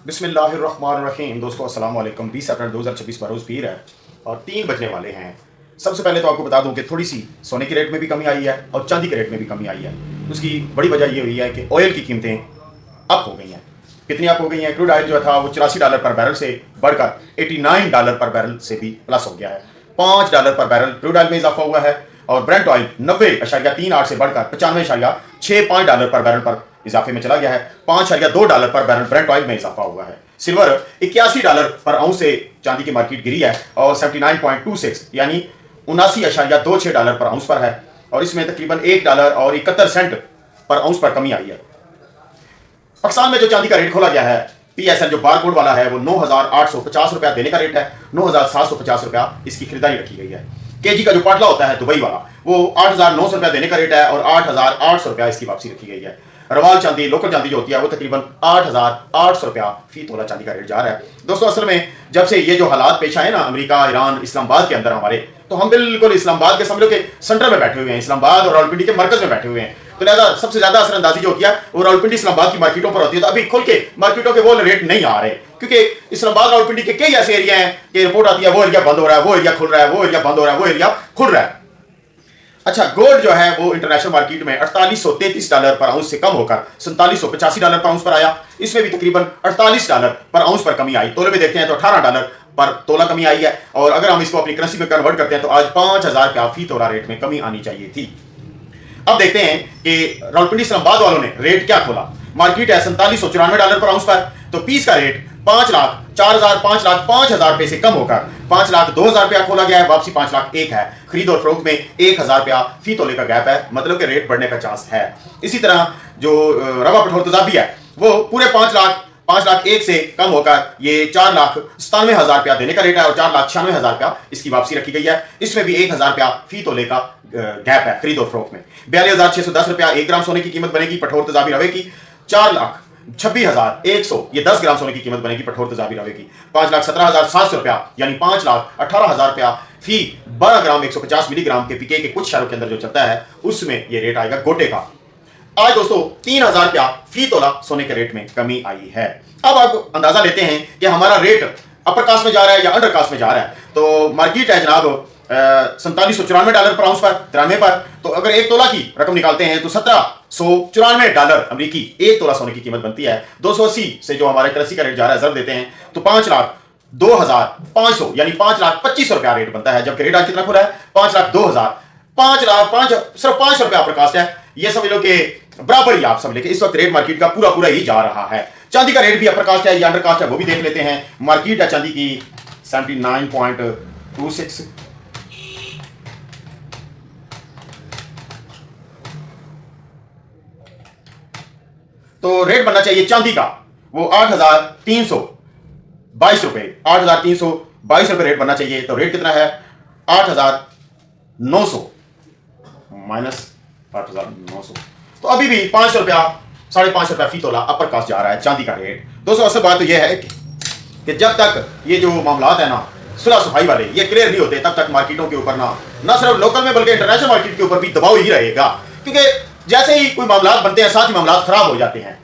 बिस्मिल्लाहिर्रहमानिर्रहीम। दोस्तों अस्सलाम वालेकुम। 20 अप्रैल 2026 बरोज़ पीर है और 3 बजने वाले हैं। सबसे पहले तो आपको बता दूं कि थोड़ी सी सोने के रेट में भी कमी आई है और चांदी के रेट में भी कमी आई है। उसकी बड़ी वजह ये हुई है कि ऑयल की कीमतें अप हो गई हैं। कितनी अप हो गई हैं? क्रूड ऑयल जो था वो $84 पर बैरल से बढ़कर $89 पर बैरल से भी प्लस हो गया है। $5 पर बैरल क्रूड ऑयल में इजाफा हुआ है और ब्रेंट ऑयल 90.38 से बढ़कर $95.65 पर बैरल पर इजाफे में चला गया है। $5.2 पर बैरल ब्रेंट ऑयल में इजाफा हुआ है। सिल्वर $81 पर आउंस से चांदी की मार्केट गिरी है और 79.26 यानी $79.26 पर आउंस पर है और इसमें तकरीबन $1 और 71 सेंट पर आउंस पर कमी आई है। पाकिस्तान में जो चांदी का रेट खोला गया है, PSL जो बारकोड वाला है, वो ₹9,850 देने का रेट है। ₹9,750 इसकी खरीदारी रखी गई है। केजी का जो पाटला होता है दुबई वाला, वो ₹8,900 देने का रेट है और ₹8,800 इसकी वापसी रखी गई है। रवाल चांदी, लोकल चांदी जो होती है, वो तकरीबन ₹8,800 फी तोला चांदी का रेट जा रहा है। दोस्तों असल में जब से ये जो हालात पेश आए ना अमेरिका, ईरान, इस्लामाबाद के अंदर हमारे, तो हम बिल्कुल इस्लामाबाद के समझ लो कि सेंटर में बैठे हुए हैं, इस्लामाबाद और रावलपिंडी के मरकज में बैठे हुए हैं। तो लिहाजा सबसे ज्यादा असरअंदाजी जो होती है वो रावलपिंडी इस्लामाबाद की मार्केटों पर होती है। तो अभी खुल के मार्केटों के वो रेट नहीं आ रहे क्योंकि इस्लामाबाद रावलपिंडी के कई ऐसे एरिया हैं कि रिपोर्ट आती है वो एरिया बंद हो रहा है, वो एरिया खुल रहा है, वो एरिया बंद हो रहा है, वो एरिया खुल रहा है। अच्छा, गोल्ड जो है वो इंटरनेशनल मार्केट में $4833 पर आउंस से कम होकर $4785 पर आउंस पर आया। इसमें भी तकरीबन $48 पर आउंस पर कमी आई। तोले में देखते हैं तो $18 पर तोला कमी आई है और अगर हम इसको अपनी करेंसी में कन्वर्ट करते हैं तो आज $5000 फी तोला रेट में कमी आनी चाहिए थी। अब देखते हैं कि रावलपिंडी इस्लामाबाद वालों ने रेट क्या खोला। मार्केट है $4794 पर आउंस पर, तो पीस का रेट 5,04,000 रुपए से कम होकर $5,02,000 खोला गया है। वापसी 5,01,000 है। खरीद और फरोख्त में $1,000 फी तोले का गैप है, मतलब कि रेट बढ़ने का चांस है। इसी तरह जो रवा पेट्रोल तजाबी है वो पूरे 5,01,000 से कम होकर ये $4,97,000 देने का रेट है और $4,96,000 इसकी वापसी रखी गई है। इसमें भी $1,000 फी तोले का गैप है खरीद और फरोख्त में। $42,610 1 ग्राम सोने की कीमत बनेगी पठोर तजाबी रवे की। 4,26,100 ये 10 ग्राम सोने की कीमत बनेगी पठोर तजाबी रवे की। $5,17,700 यानी $5,18,000 फी 12 ग्राम 150 मिलीग्राम के पीके के कुछ शहरों के अंदर जो चलता है उसमें ये रेट आएगा गोटे का। आज दोस्तों $3,000 फी तोला सोने के रेट में कमी आई है। अब आप अंदाजा लेते हैं कि हमारा रेट अपर कास्ट में जा रहा है या अंडर कास्ट में जा रहा है। तो मार्केट है जनाब $4794 पर आउंस पर 93 पर। तो अगर 1 तोला की रकम निकालते हैं तो $1794 अमरीकी 1 तोला सोने की कीमत बनती है। 280 से जो हमारे करेंसी का रेट जा रहा है जब देते हैं तो 5,02,500 यानी $5,25,000 रेट बनता है। जबकि रेट आज कितना खुला है? 5,02,000। 5,05,000 सिर्फ $500 अपर कास्ट है। ये समझ लो कि बराबर ही आप समझ लें कि इस वक्त रेट मार्केट का पूरा पूरा ही जा रहा है। चांदी का रेट भी अपर कास्ट है या अंडर कास्ट है वो भी देख लेते हैं। मार्केट है चांदी की 79.26। तो रेट बनना चाहिए चांदी का वो $8,322 $8,322 रेट बनना चाहिए। तो रेट कितना है? 8,900 माइनस 8,900। तो अभी भी ₹500 ₹550 फी तोला अपर कास्ट जा रहा है चांदी का रेट। दोस्तों असल बात तो यह है कि जब तक ये जो मामलात है ना सुलह सफाई वाले ये क्लियर नहीं होते तब तक मार्केटों के ऊपर ना सिर्फ लोकल में बल्कि इंटरनेशनल मार्केट के ऊपर भी दबाव ही रहेगा। क्योंकि जैसे ही कोई मामलात बनते हैं साथ ही मामलात खराब हो जाते हैं।